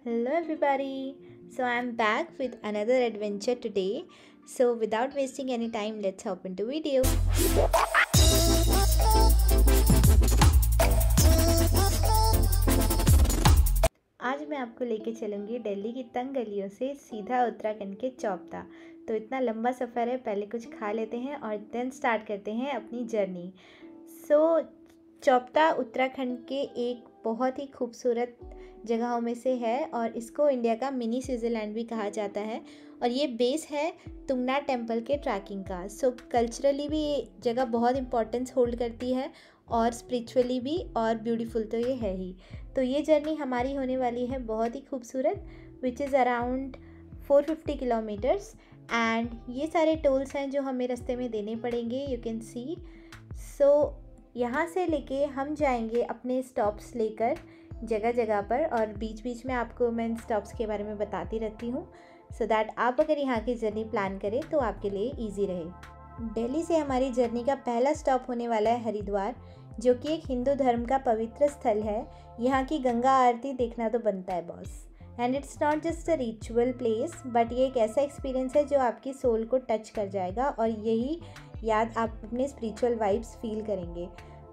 Hello everybody. So I'm back with another adventure today. So without wasting any time, let's hop into video. आज मैं आपको लेके चलूँगी दिल्ली की तंग गलियों से सीधा उत्तराखंड के चौपता। तो इतना लंबा सफ़र है, पहले कुछ खा लेते हैं और देन स्टार्ट करते हैं अपनी जर्नी। सो चौपता उत्तराखंड के एक बहुत ही खूबसूरत जगहों में से है और इसको इंडिया का मिनी स्विट्ज़रलैंड भी कहा जाता है। और ये बेस है तुंगनाथ टेम्पल के ट्रैकिंग का। सो कल्चरली भी ये जगह बहुत इम्पोर्टेंस होल्ड करती है और स्पिरिचुअली भी, और ब्यूटीफुल तो ये है ही। तो ये जर्नी हमारी होने वाली है बहुत ही खूबसूरत, which is around 450 kilometres. And ये सारे टोल्स हैं जो हमें रास्ते में देने पड़ेंगे, यू कैन सी। सो यहाँ से लेके हम जाएंगे अपने स्टॉप्स लेकर जगह जगह पर, और बीच बीच में आपको मैं इन स्टॉप्स के बारे में बताती रहती हूँ, सो दैट आप अगर यहाँ की जर्नी प्लान करें तो आपके लिए ईजी रहे। दिल्ली से हमारी जर्नी का पहला स्टॉप होने वाला है हरिद्वार, जो कि एक हिंदू धर्म का पवित्र स्थल है। यहाँ की गंगा आरती देखना तो बनता है boss. And it's not just a ritual place, but ये एक ऐसा एक्सपीरियंस है जो आपकी सोल को टच कर जाएगा, और यही याद आप अपने स्पिरिचुअल वाइब्स फील करेंगे।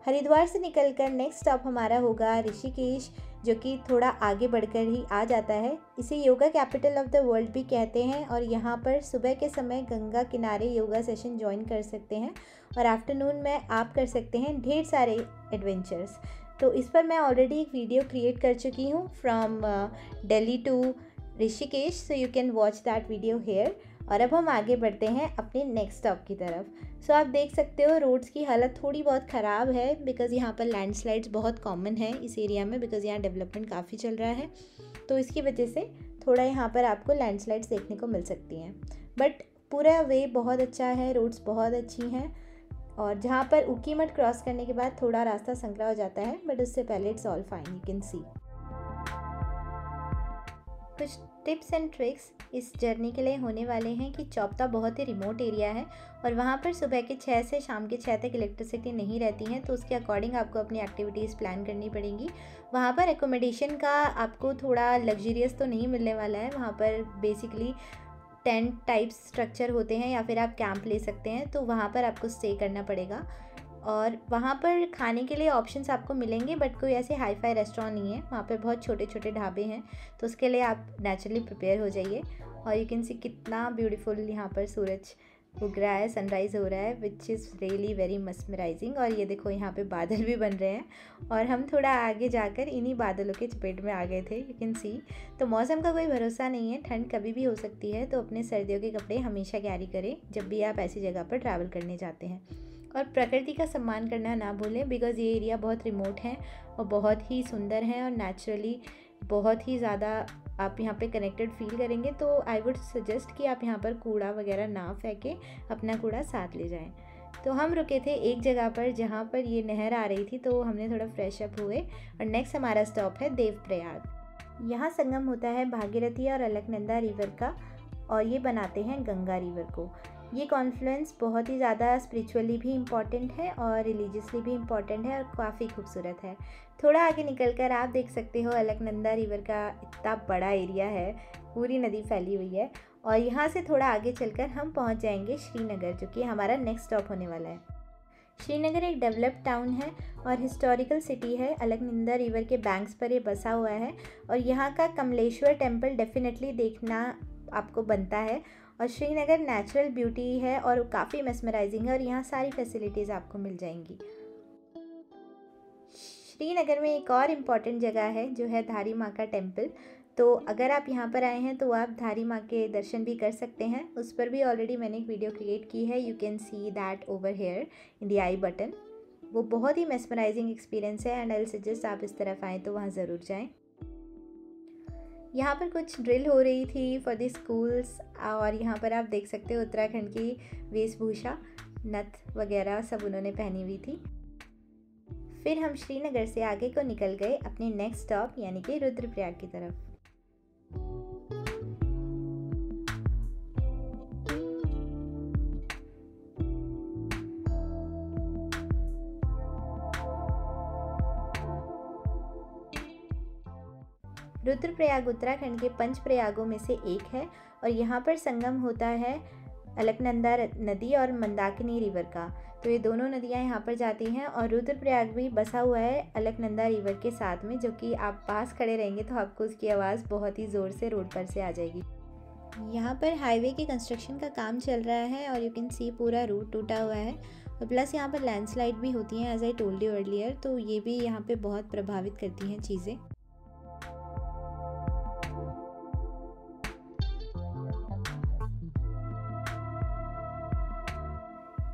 हरिद्वार से निकलकर नेक्स्ट स्टॉप हमारा होगा ऋषिकेश, जो कि थोड़ा आगे बढ़कर ही आ जाता है। इसे yoga capital of the world भी कहते हैं, और यहाँ पर सुबह के समय गंगा किनारे योगा सेशन ज्वाइन कर सकते हैं, और आफ्टरनून में आप कर सकते हैं ढेर सारे एडवेंचर्स। तो इस पर मैं ऑलरेडी एक वीडियो क्रिएट कर चुकी हूँ from Delhi to Rishikesh, so you can watch that video here. और अब हम आगे बढ़ते हैं अपने नेक्स्ट स्टॉप की तरफ। सो आप देख सकते हो रोड्स की हालत थोड़ी बहुत ख़राब है, बिकॉज़ यहाँ पर लैंडस्लाइड्स बहुत कॉमन है इस एरिया में, बिकॉज़ यहाँ डेवलपमेंट काफ़ी चल रहा है। तो इसकी वजह से थोड़ा यहाँ पर आपको लैंडस्लाइड्स देखने को मिल सकती हैं, बट पूरा वे बहुत अच्छा है, रोड्स बहुत अच्छी हैं। और जहाँ पर उकीमठ क्रॉस करने के बाद थोड़ा रास्ता संकरा हो जाता है, बट उससे पहले it's all fine, you can see. कुछ टिप्स एंड ट्रिक्स इस जर्नी के लिए होने वाले हैं कि चौपता बहुत ही रिमोट एरिया है, और वहाँ पर सुबह के 6 से शाम के 6 तक इलेक्ट्रिसिटी नहीं रहती है, तो उसके अकॉर्डिंग आपको अपनी एक्टिविटीज़ प्लान करनी पड़ेंगी। वहाँ पर एकोमोडेशन का आपको थोड़ा लग्जरियस तो नहीं मिलने वाला है। वहाँ पर बेसिकली टेंट टाइप्स स्ट्रक्चर होते हैं, या फिर आप कैंप ले सकते हैं, तो वहाँ पर आपको स्टे करना पड़ेगा। और वहाँ पर खाने के लिए ऑप्शंस आपको मिलेंगे, बट कोई ऐसे हाई फाई रेस्टोरेंट नहीं है। वहाँ पर बहुत छोटे छोटे ढाबे हैं, तो उसके लिए आप नेचुरली प्रिपेयर हो जाइए। और यू कैन सी कितना ब्यूटीफुल यहाँ पर सूरज उग रहा है, सनराइज़ हो रहा है, विच इज़ रियली वेरी मस्मराइजिंग। और ये देखो यहाँ पे बादल भी बन रहे हैं, और हम थोड़ा आगे जाकर इन्हीं बादलों के चपेट में आ गए थे, यू कैन सी। तो मौसम का कोई भरोसा नहीं है, ठंड कभी भी हो सकती है, तो अपने सर्दियों के कपड़े हमेशा कैरी करें जब भी आप ऐसी जगह पर ट्रैवल करने जाते हैं। और प्रकृति का सम्मान करना ना भूलें, बिकॉज़ ये एरिया बहुत रिमोट है और बहुत ही सुंदर है, और नेचुरली बहुत ही ज़्यादा आप यहाँ पे कनेक्टेड फील करेंगे। तो आई वुड सजेस्ट कि आप यहाँ पर कूड़ा वगैरह ना फेंकें, अपना कूड़ा साथ ले जाएं। तो हम रुके थे एक जगह पर जहाँ पर ये नहर आ रही थी, तो हमने थोड़ा फ्रेश अप हुए, और नेक्स्ट हमारा स्टॉप है देवप्रयाग। यहाँ संगम होता है भागीरथी और अलकनंदा रिवर का, और ये बनाते हैं गंगा रिवर को। ये कॉन्फ्लुएंस बहुत ही ज़्यादा स्पिरिचुअली भी इम्पॉर्टेंट है और रिलीजियसली भी इम्पॉर्टेंट है, और काफ़ी खूबसूरत है। थोड़ा आगे निकलकर आप देख सकते हो अलकनंदा रिवर का इतना बड़ा एरिया है, पूरी नदी फैली हुई है। और यहाँ से थोड़ा आगे चलकर हम पहुँच जाएंगे श्रीनगर, जो कि हमारा नेक्स्ट स्टॉप होने वाला है। श्रीनगर एक डेवलप्ड टाउन है और हिस्टोरिकल सिटी है। अलकनंदा रिवर के बैंक्स पर ये बसा हुआ है, और यहाँ का कमलेश्वर टेम्पल डेफिनेटली देखना आपको बनता है। और श्रीनगर नेचुरल ब्यूटी है और काफ़ी मेस्मराइजिंग है, और यहाँ सारी फैसिलिटीज़ आपको मिल जाएंगी। श्रीनगर में एक और इम्पॉर्टेंट जगह है जो है धारी माँ का टेम्पल। तो अगर आप यहाँ पर आए हैं तो आप धारी माँ के दर्शन भी कर सकते हैं। उस पर भी ऑलरेडी मैंने एक वीडियो क्रिएट की है, you can see that over here in the I button. वो बहुत ही मेस्मराइजिंग एक्सपीरियंस है, एंड आई सजेस्ट आप इस तरफ आएँ तो वहाँ ज़रूर जाएँ। यहाँ पर कुछ ड्रिल हो रही थी फॉर द स्कूल्स, और यहाँ पर आप देख सकते हो उत्तराखंड की वेशभूषा, नथ वगैरह सब उन्होंने पहनी हुई थी। फिर हम श्रीनगर से आगे को निकल गए अपने नेक्स्ट स्टॉप यानी कि रुद्रप्रयाग की तरफ। रुद्रप्रयाग उत्तराखंड के 5 प्रयागों में से एक है और यहाँ पर संगम होता है अलकनंदा नदी और मंदाकिनी रिवर का। तो ये दोनों नदियाँ यहाँ पर जाती हैं और रुद्रप्रयाग भी बसा हुआ है अलकनंदा रिवर के साथ में, जो कि आप पास खड़े रहेंगे तो आपको उसकी आवाज़ बहुत ही ज़ोर से रोड पर से आ जाएगी। यहाँ पर हाईवे के कंस्ट्रक्शन का काम चल रहा है और यू कैन सी पूरा रूट टूटा हुआ है और प्लस यहाँ पर लैंडस्लाइड भी होती हैं as I told you earlier, तो ये भी यहाँ पे बहुत प्रभावित करती हैं चीज़ें।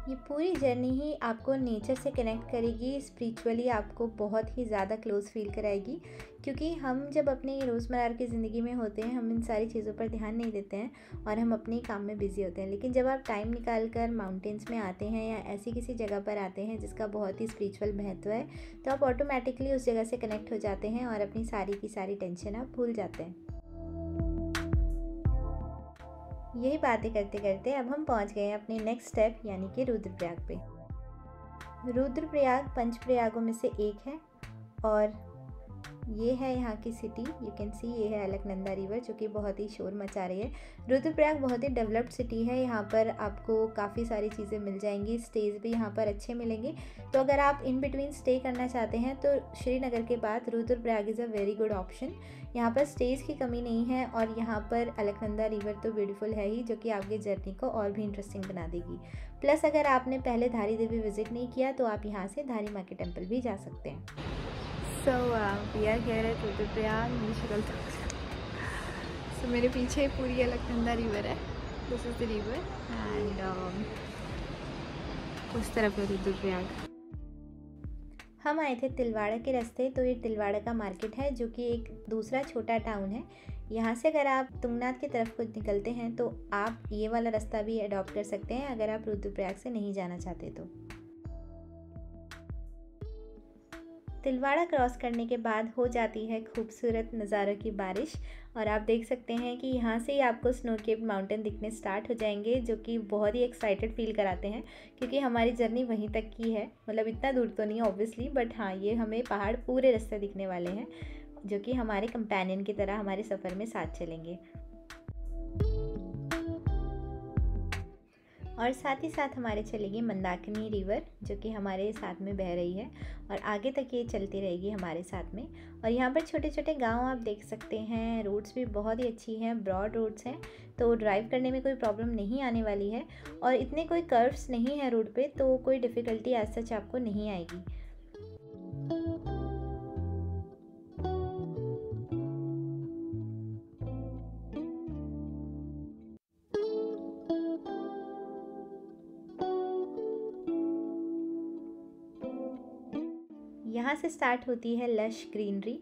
ये पूरी जर्नी ही आपको नेचर से कनेक्ट करेगी, स्पिरिचुअली आपको बहुत ही ज़्यादा क्लोज फील कराएगी, क्योंकि हम जब अपने रोज़मर्रा की ज़िंदगी में होते हैं हम इन सारी चीज़ों पर ध्यान नहीं देते हैं और हम अपने काम में बिज़ी होते हैं। लेकिन जब आप टाइम निकाल कर माउंटेन्स में आते हैं या ऐसी किसी जगह पर आते हैं जिसका बहुत ही स्पिरिचुअल महत्व है, तो आप ऑटोमेटिकली उस जगह से कनेक्ट हो जाते हैं और अपनी सारी की सारी टेंशन आप भूल जाते हैं। यही बातें करते करते अब हम पहुंच गए हैं अपने नेक्स्ट स्टेप यानी कि रुद्रप्रयाग पे। रुद्रप्रयाग 5 प्रयागों में से एक है और ये है यहाँ की सिटी। यू कैन सी ये है अलकनंदा रिवर जो कि बहुत ही शोर मचा रही है। रुद्रप्रयाग बहुत ही डेवलप्ड सिटी है, यहाँ पर आपको काफ़ी सारी चीज़ें मिल जाएंगी, स्टेज भी यहाँ पर अच्छे मिलेंगे। तो अगर आप इन बिटवीन स्टे करना चाहते हैं तो श्रीनगर के बाद Rudraprayag is a very good option. यहाँ पर स्टेज की कमी नहीं है और यहाँ पर अलकनंदा रिवर तो ब्यूटीफुल है ही, जो कि आपकी जर्नी को और भी इंटरेस्टिंग बना देगी। प्लस अगर आपने पहले धारी देवी विज़िट नहीं किया तो आप यहाँ से धारी माँ के टेम्पल भी जा सकते हैं। So we are here at Rudraprayag. मेरी शक्ल तो मेरे पीछे पूरी अलकनंदा रिवर है। This is the river and उस तरफ है रुद्रप्रयाग। हम आए थे तिलवाड़ा के रास्ते, तो ये तिलवाड़ा का मार्केट है जो कि एक दूसरा छोटा टाउन है। यहाँ से अगर आप तुंगनाथ की तरफ को निकलते हैं तो आप ये वाला रास्ता भी अडॉप्ट कर सकते हैं अगर आप रुद्रप्रयाग से नहीं जाना चाहते तो। तिलवाड़ा क्रॉस करने के बाद हो जाती है खूबसूरत नज़ारों की बारिश और आप देख सकते हैं कि यहाँ से ही आपको स्नो केप्ड माउंटेन दिखने स्टार्ट हो जाएंगे, जो कि बहुत ही एक्साइटेड फील कराते हैं क्योंकि हमारी जर्नी वहीं तक की है। मतलब इतना दूर तो नहीं ऑब्वियसली, बट हाँ ये हमें पहाड़ पूरे रास्ते दिखने वाले हैं जो कि हमारे कंपेनियन की तरह हमारे सफ़र में साथ चलेंगे। और साथ ही साथ हमारे चलेगी मंदाकिनी रिवर जो कि हमारे साथ में बह रही है और आगे तक ये चलती रहेगी हमारे साथ में। और यहाँ पर छोटे छोटे गांव आप देख सकते हैं, रोड्स भी बहुत ही अच्छी हैं, ब्रॉड रोड्स हैं, तो ड्राइव करने में कोई प्रॉब्लम नहीं आने वाली है और इतने कोई कर्व्स नहीं है रोड पे, तो कोई डिफ़िकल्टी एज सच आपको नहीं आएगी। यहाँ से स्टार्ट होती है लश ग्रीनरी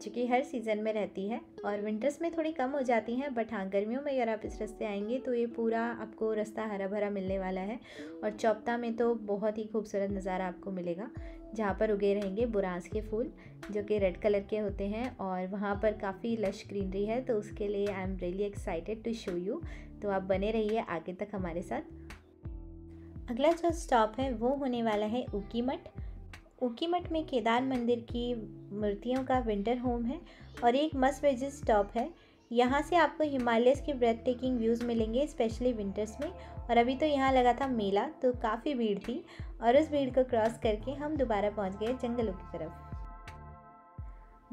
जो कि हर सीज़न में रहती है और विंटर्स में थोड़ी कम हो जाती हैं, बट हाँ गर्मियों में अगर आप इस रास्ते आएंगे तो ये पूरा आपको रास्ता हरा भरा मिलने वाला है। और चौपता में तो बहुत ही खूबसूरत नज़ारा आपको मिलेगा जहाँ पर उगे रहेंगे बुरांस के फूल जो कि रेड कलर के होते हैं और वहाँ पर काफ़ी लश ग्रीनरी है, तो उसके लिए I am really excited to show you. तो आप बने रहिए आगे तक हमारे साथ। अगला जो स्टॉप है वो होने वाला है ऊखीमठ। ऊखीमठ में केदार मंदिर की मूर्तियों का विंटर होम है और एक मस्ट विजिट स्टॉप है। यहाँ से आपको हिमालयस के ब्रेथ टेकिंग व्यूज़ मिलेंगे स्पेशली विंटर्स में। और अभी तो यहाँ लगा था मेला, तो काफ़ी भीड़ थी और उस भीड़ को क्रॉस करके हम दोबारा पहुँच गए जंगलों की तरफ।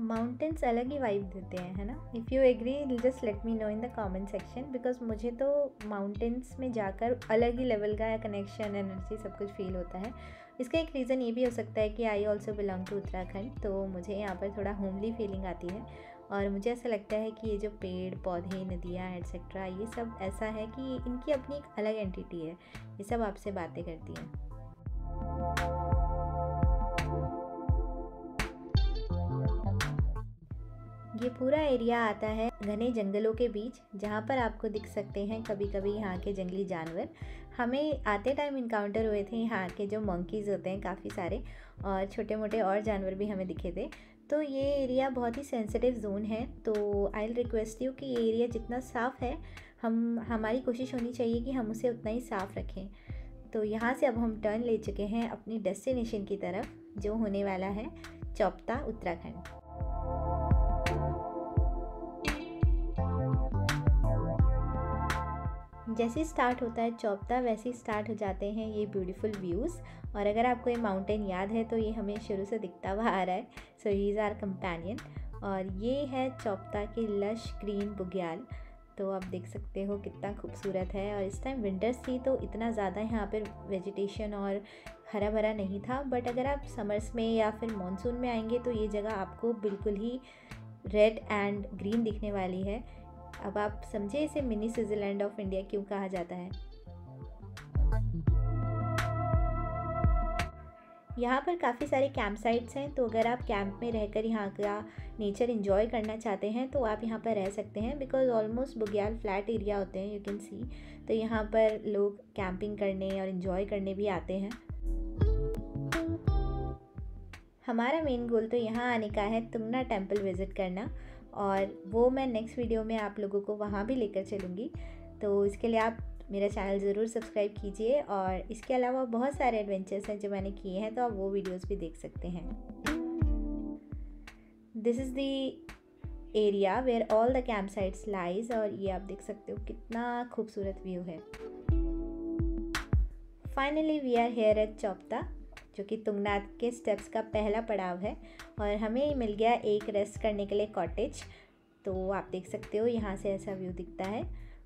माउंटेन्स अलग ही वाइब देते हैं, है ना। If you agree just let me know in the comment section, because मुझे तो माउंटेन्स में जाकर अलग ही लेवल का कनेक्शन, एनर्जी सब कुछ फील होता है। इसका एक रीज़न ये भी हो सकता है कि I also belong to Uttarakhand, तो मुझे यहाँ पर थोड़ा होमली फीलिंग आती है और मुझे ऐसा लगता है कि ये जो पेड़ पौधे नदियाँ एट्सेट्रा ये सब ऐसा है कि इनकी अपनी एक अलग एंटिटी है, ये सब आपसे बातें करती हैं। ये पूरा एरिया आता है घने जंगलों के बीच, जहाँ पर आपको दिख सकते हैं कभी कभी यहाँ के जंगली जानवर। हमें आते टाइम इनकाउंटर हुए थे यहाँ के जो मंकीज़ होते हैं काफ़ी सारे, और छोटे मोटे और जानवर भी हमें दिखे थे। तो ये एरिया बहुत ही सेंसिटिव जोन है, तो आई विल रिक्वेस्ट यू कि ये एरिया जितना साफ़ है हमारी कोशिश होनी चाहिए कि हम उसे उतना ही साफ़ रखें। तो यहाँ से अब हम टर्न ले चुके हैं अपनी डेस्टिनेशन की तरफ जो होने वाला है चौपता उत्तराखंड। जैसे ही स्टार्ट होता है चौपता वैसे ही स्टार्ट हो जाते हैं ये ब्यूटीफुल व्यूज़। और अगर आपको ये माउंटेन याद है तो ये हमें शुरू से दिखता हुआ आ रहा है। सो ही इज़ आवर कंपेनियन। और ये है चौपता की लश ग्रीन बुग्याल। तो आप देख सकते हो कितना खूबसूरत है। और इस टाइम विंटर्स थी तो इतना ज़्यादा यहाँ पर वेजिटेशन और हरा भरा नहीं था, बट अगर आप समर्स में या फिर मानसून में आएंगे तो ये जगह आपको बिल्कुल ही रेड एंड ग्रीन दिखने वाली है। अब आप समझे इसे मिनी स्विट्ज़रलैंड ऑफ इंडिया क्यों कहा जाता है। यहाँ पर काफ़ी सारे कैंप साइट्स हैं, तो अगर आप कैंप में रहकर यहाँ का नेचर एंजॉय करना चाहते हैं तो आप यहाँ पर रह सकते हैं, because almost Bugyal flat area होते हैं, यू कैन सी। तो यहाँ पर लोग कैंपिंग करने और एंजॉय करने भी आते हैं। हमारा मेन गोल तो यहाँ आने का है तुंगनाथ टेम्पल विज़िट करना, और वो मैं नेक्स्ट वीडियो में आप लोगों को वहाँ भी लेकर चलूँगी। तो इसके लिए आप मेरा चैनल ज़रूर सब्सक्राइब कीजिए। और इसके अलावा बहुत सारे एडवेंचर्स हैं जो मैंने किए हैं, तो आप वो वीडियोस भी देख सकते हैं। This is the area where all the camp sites lies. और ये आप देख सकते हो कितना खूबसूरत व्यू है। Finally we are here at Chopta, जो कि तुंगनाथ के स्टेप्स का पहला पड़ाव है। और हमें मिल गया एक रेस्ट करने के लिए कॉटेज। तो आप देख सकते हो यहाँ से ऐसा व्यू दिखता है।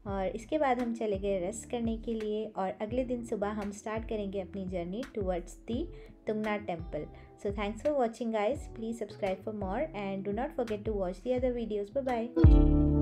और इसके बाद हम चले गए रेस्ट करने के लिए, और अगले दिन सुबह हम स्टार्ट करेंगे अपनी journey towards the Tungnath temple. So thanks for watching guys. Please subscribe for more and do not forget to watch the other videos. Bye bye.